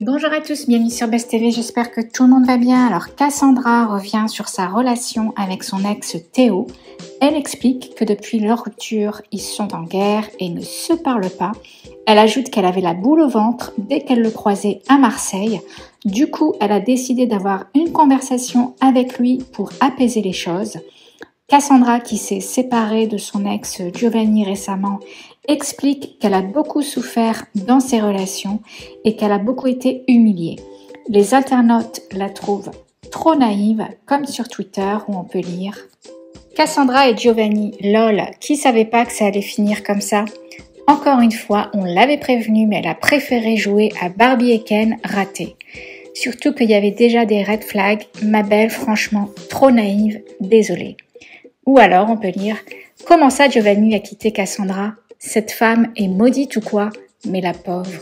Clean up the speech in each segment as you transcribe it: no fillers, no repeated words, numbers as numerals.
Bonjour à tous, bienvenue sur Best TV, j'espère que tout le monde va bien. Alors Cassandra revient sur sa relation avec son ex Théo. Elle explique que depuis leur rupture, ils sont en guerre et ne se parlent pas. Elle ajoute qu'elle avait la boule au ventre dès qu'elle le croisait à Marseille. Du coup, elle a décidé d'avoir une conversation avec lui pour apaiser les choses. Cassandra, qui s'est séparée de son ex Giovanni récemment, explique qu'elle a beaucoup souffert dans ses relations et qu'elle a beaucoup été humiliée. Les internautes la trouvent trop naïve, comme sur Twitter où on peut lire « Cassandra et Giovanni, lol, qui savait pas que ça allait finir comme ça ?» Encore une fois, on l'avait prévenue, mais elle a préféré jouer à Barbie et Ken, raté. Surtout qu'il y avait déjà des red flags, ma belle, franchement, trop naïve, désolée. Ou alors, on peut lire « Comment ça Giovanni a quitté Cassandra ? Cette femme est maudite ou quoi ? Mais la pauvre. »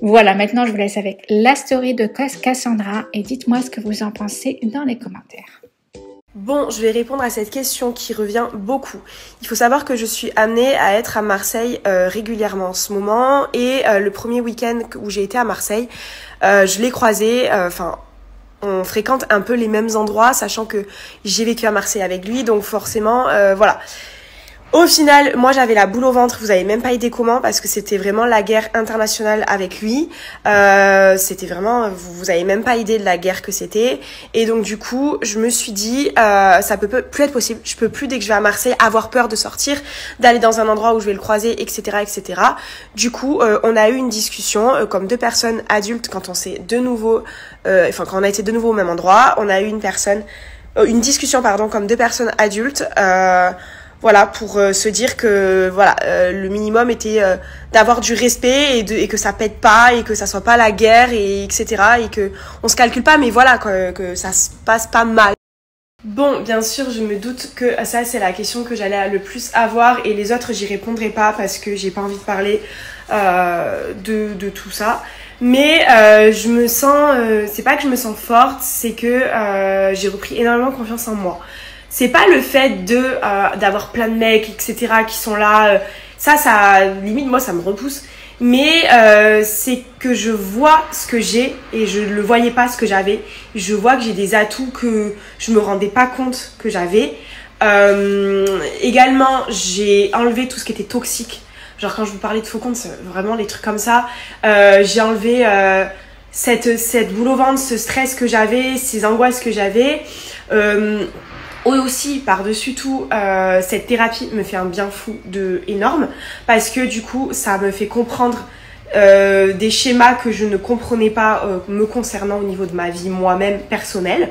Voilà, maintenant je vous laisse avec la story de Cassandra et dites-moi ce que vous en pensez dans les commentaires. Bon, je vais répondre à cette question qui revient beaucoup. Il faut savoir que je suis amenée à être à Marseille régulièrement en ce moment et le premier week-end où j'ai été à Marseille, je l'ai croisé, on fréquente un peu les mêmes endroits, sachant que j'ai vécu à Marseille avec lui, donc forcément, voilà. Au final, moi j'avais la boule au ventre, vous avez même pas idée comment, parce que c'était vraiment la guerre internationale avec lui. C'était vraiment, vous avez même pas idée de la guerre que c'était. Et donc du coup, je me suis dit, ça peut plus être possible. Je peux plus, dès que je vais à Marseille, avoir peur de sortir, d'aller dans un endroit où je vais le croiser, etc., etc. Du coup, on a eu une discussion, comme deux personnes adultes, quand on s'est de nouveau, quand on a été de nouveau au même endroit, on a eu une discussion, comme deux personnes adultes. Voilà, pour se dire que voilà, le minimum était d'avoir du respect et que ça pète pas et que ça soit pas la guerre et etc. et que on se calcule pas, mais voilà, que ça se passe pas mal. Bon, bien sûr, je me doute que ça c'est la question que j'allais le plus avoir et les autres j'y répondrai pas parce que j'ai pas envie de parler de tout ça. Mais je me sens, c'est pas que je me sens forte, c'est que j'ai repris énormément confiance en moi. C'est pas le fait d'avoir plein de mecs, etc. qui sont là. Ça limite, moi, ça me repousse. Mais c'est que je vois ce que j'ai et je le voyais pas ce que j'avais. Je vois que j'ai des atouts que je me rendais pas compte que j'avais. Également, j'ai enlevé tout ce qui était toxique. Genre quand je vous parlais de faux comptes, c'est vraiment les trucs comme ça. J'ai enlevé cette boule au ventre, ce stress que j'avais, ces angoisses que j'avais. Aussi, par-dessus tout, cette thérapie me fait un bien fou énorme parce que du coup, ça me fait comprendre des schémas que je ne comprenais pas me concernant au niveau de ma vie moi-même personnelle.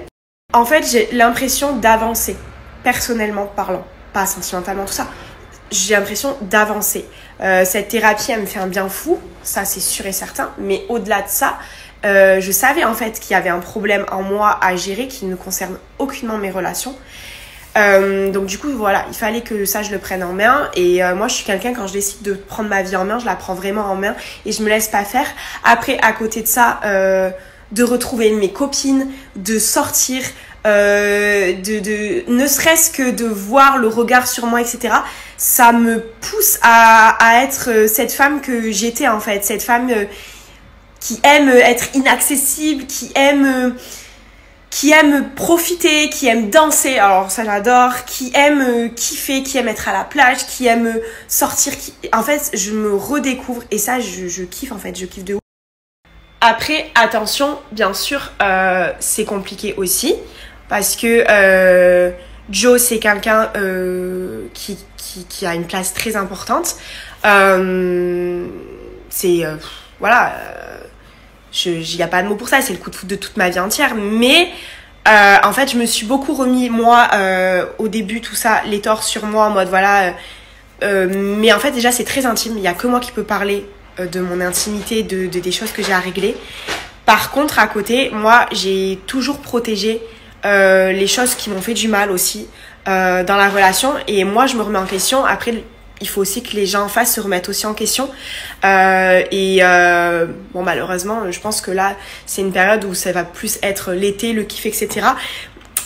En fait, j'ai l'impression d'avancer, personnellement parlant, pas sentimentalement, tout ça. J'ai l'impression d'avancer. Cette thérapie, elle me fait un bien fou, ça c'est sûr et certain, mais au-delà de ça, je savais en fait qu'il y avait un problème en moi à gérer qui ne concerne aucunement mes relations. Donc du coup voilà, il fallait que ça je le prenne en main et moi je suis quelqu'un, quand je décide de prendre ma vie en main, je la prends vraiment en main et je me laisse pas faire. Après, à côté de ça, de retrouver mes copines, de sortir, ne serait-ce que de voir le regard sur moi, etc. Ça me pousse à être cette femme que j'étais en fait, cette femme qui aime être inaccessible, qui aime profiter, qui aime danser, alors ça j'adore, qui aime kiffer, qui aime être à la plage, qui aime sortir, en fait je me redécouvre et ça je kiffe en fait, je kiffe de ouf. Après attention, bien sûr c'est compliqué aussi parce que Joe c'est quelqu'un qui a une place très importante, voilà, il n'y a pas de mots pour ça, c'est le coup de foudre de toute ma vie entière, mais en fait je me suis beaucoup remis moi au début tout ça, les torts sur moi en mode voilà, mais en fait déjà c'est très intime, il n'y a que moi qui peux parler de mon intimité, des choses que j'ai à régler. Par contre à côté, moi j'ai toujours protégé les choses qui m'ont fait du mal aussi dans la relation, et moi je me remets en question. Après il faut aussi que les gens en face se remettent aussi en question. Bon, malheureusement, je pense que là, c'est une période où ça va plus être l'été, le kiff, etc.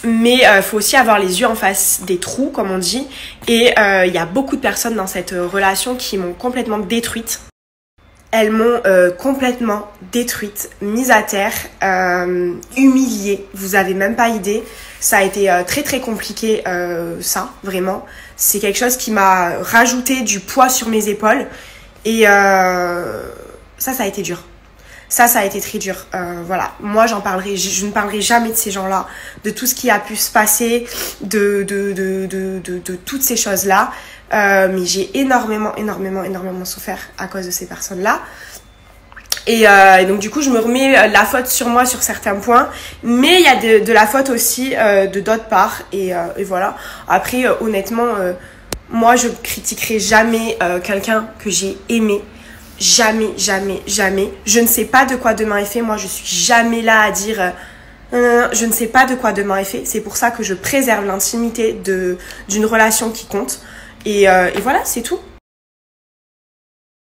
Mais faut aussi avoir les yeux en face des trous, comme on dit. Et il y a beaucoup de personnes dans cette relation qui m'ont complètement détruite. elles m'ont complètement détruite, mise à terre, humiliée. Vous avez même pas idée. Ça a été très très compliqué, ça, vraiment. C'est quelque chose qui m'a rajouté du poids sur mes épaules. Et ça a été dur. Ça a été très dur. Voilà. Moi, je ne parlerai jamais de ces gens-là, de tout ce qui a pu se passer, de toutes ces choses-là. Mais j'ai énormément souffert à cause de ces personnes-là. Et donc du coup, je me remets la faute sur moi sur certains points, mais il y a de la faute aussi de d'autres parts. Et voilà. Après, honnêtement, moi, je critiquerai jamais quelqu'un que j'ai aimé. Jamais. Je ne sais pas de quoi demain est fait. Moi, je suis jamais là à dire je ne sais pas de quoi demain est fait. C'est pour ça que je préserve l'intimité d'une relation qui compte. Et voilà, c'est tout.